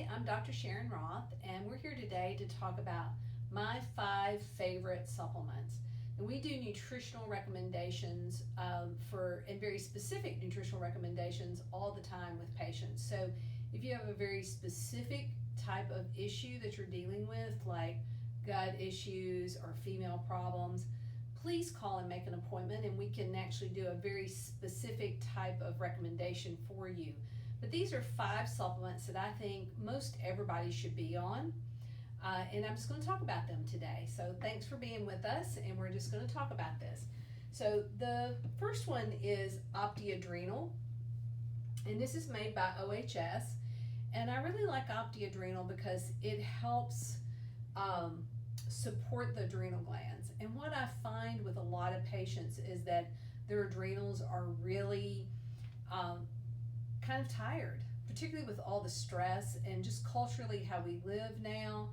Hi, I'm Dr. Sharon Roth, and we're here today to talk about my 5 favorite supplements. And we do nutritional recommendations and very specific nutritional recommendations all the time with patients. So if you have a very specific type of issue that you're dealing with, like gut issues or female problems, please call and make an appointment, and we can actually do a very specific type of recommendation for you. But these are 5 supplements that I think most everybody should be on, and I'm just going to talk about them today. So thanks for being with us, and we're just going to talk about this. So the first one is OptiAdrenal, and this is made by OHS, and I really like OptiAdrenal because it helps support the adrenal glands. And what I find with a lot of patients is that their adrenals are really kind of tired, particularly with all the stress and just culturally how we live now,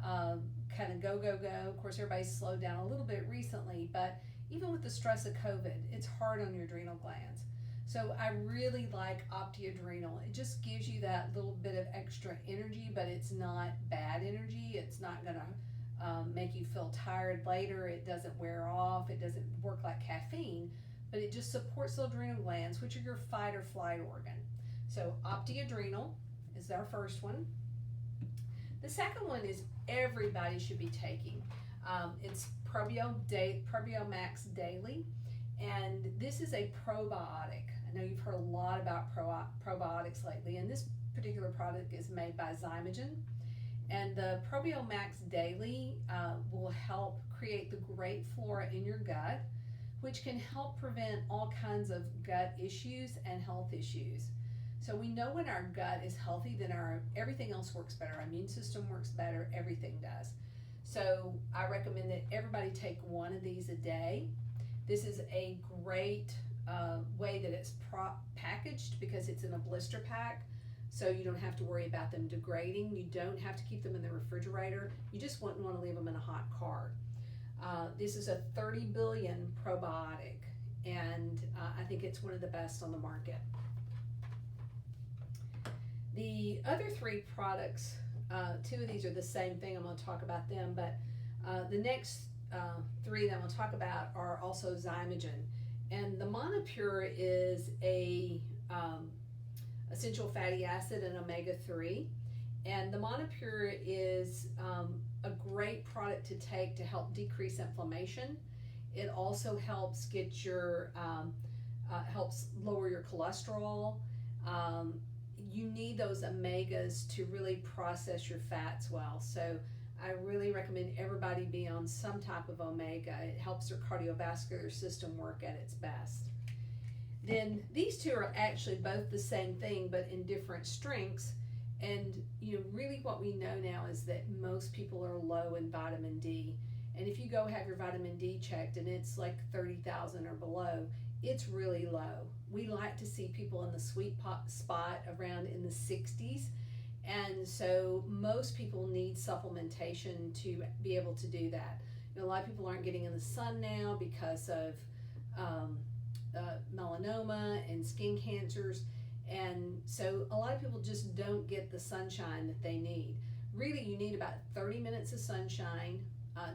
kind of go. Of course, everybody's slowed down a little bit recently, but even with the stress of COVID, it's hard on your adrenal glands. So I really like OptiAdrenal. It just gives you that little bit of extra energy, but it's not bad energy. It's not going to make you feel tired later. It doesn't wear off. It doesn't work like caffeine, but it just supports the adrenal glands, which are your fight or flight organ. So OptiAdrenal is our first one. The second one is everybody should be taking. It's Probio Max Daily, and this is a probiotic. I know you've heard a lot about probiotics lately, and this particular product is made by Zymogen. And the Probio Max Daily will help create the great flora in your gut, which can help prevent all kinds of gut issues and health issues. So we know when our gut is healthy, then everything else works better. Our immune system works better, everything does. So I recommend that everybody take one of these a day. This is a great way that it's packaged because it's in a blister pack, so you don't have to worry about them degrading. You don't have to keep them in the refrigerator. You just wouldn't want to leave them in a hot car. This is a 30 billion probiotic, and I think it's one of the best on the market. The other 3 products, 2 of these are the same thing. I'm going to talk about them, but the next 3 that I'm going to talk about are also Zymogen. And the Monopure is a essential fatty acid and omega-3. And the Monopure is a great product to take to help decrease inflammation. It also helps get your, helps lower your cholesterol. You need those omegas to really process your fats well. So I really recommend everybody be on some type of omega. It helps their cardiovascular system work at its best. Then these 2 are actually both the same thing, but in different strengths. And really what we know now is that most people are low in vitamin D. And if you go have your vitamin D checked and it's like 30,000 or below, it's really low. We like to see people in the sweet spot around in the 60s. And so most people need supplementation to be able to do that. A lot of people aren't getting in the sun now because of melanoma and skin cancers. And so a lot of people just don't get the sunshine that they need. Really, you need about 30 minutes of sunshine,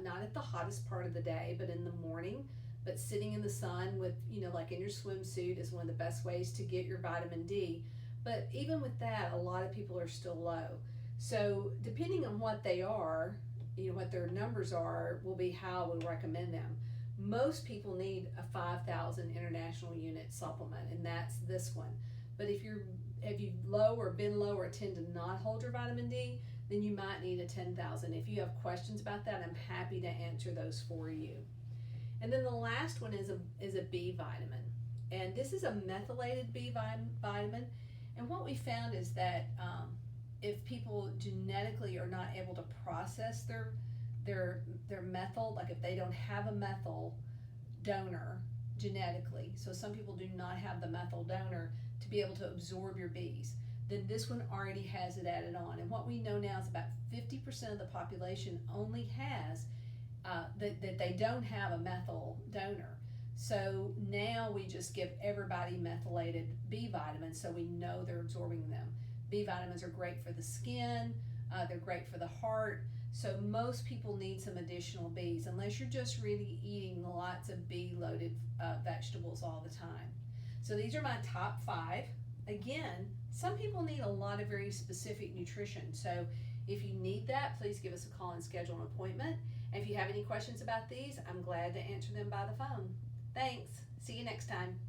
not at the hottest part of the day, but in the morning. But sitting in the sun with, like in your swimsuit is one of the best ways to get your vitamin D. But even with that, a lot of people are still low. So depending on what they are, what their numbers are, will be how we'll recommend them. Most people need a 5,000 international unit supplement, and that's this one. But if you've low or been low or tend to not hold your vitamin D, then you might need a 10,000. If you have questions about that, I'm happy to answer those for you. And then the last one is a B vitamin, and this is a methylated B vitamin. And what we found is that if people genetically are not able to process their methyl, like if they don't have a methyl donor genetically, so some people do not have the methyl donor to be able to absorb your Bs, then this one already has it added on. And what we know now is about 50% of the population only has that they don't have a methyl donor. So now we just give everybody methylated B vitamins so we know they're absorbing them. B vitamins are great for the skin, they're great for the heart. So most people need some additional Bs unless you're just really eating lots of B-loaded vegetables all the time. So these are my top 5. Again, some people need a lot of very specific nutrition. So if you need that, please give us a call and schedule an appointment. And if you have any questions about these, I'm glad to answer them by the phone. Thanks. See you next time.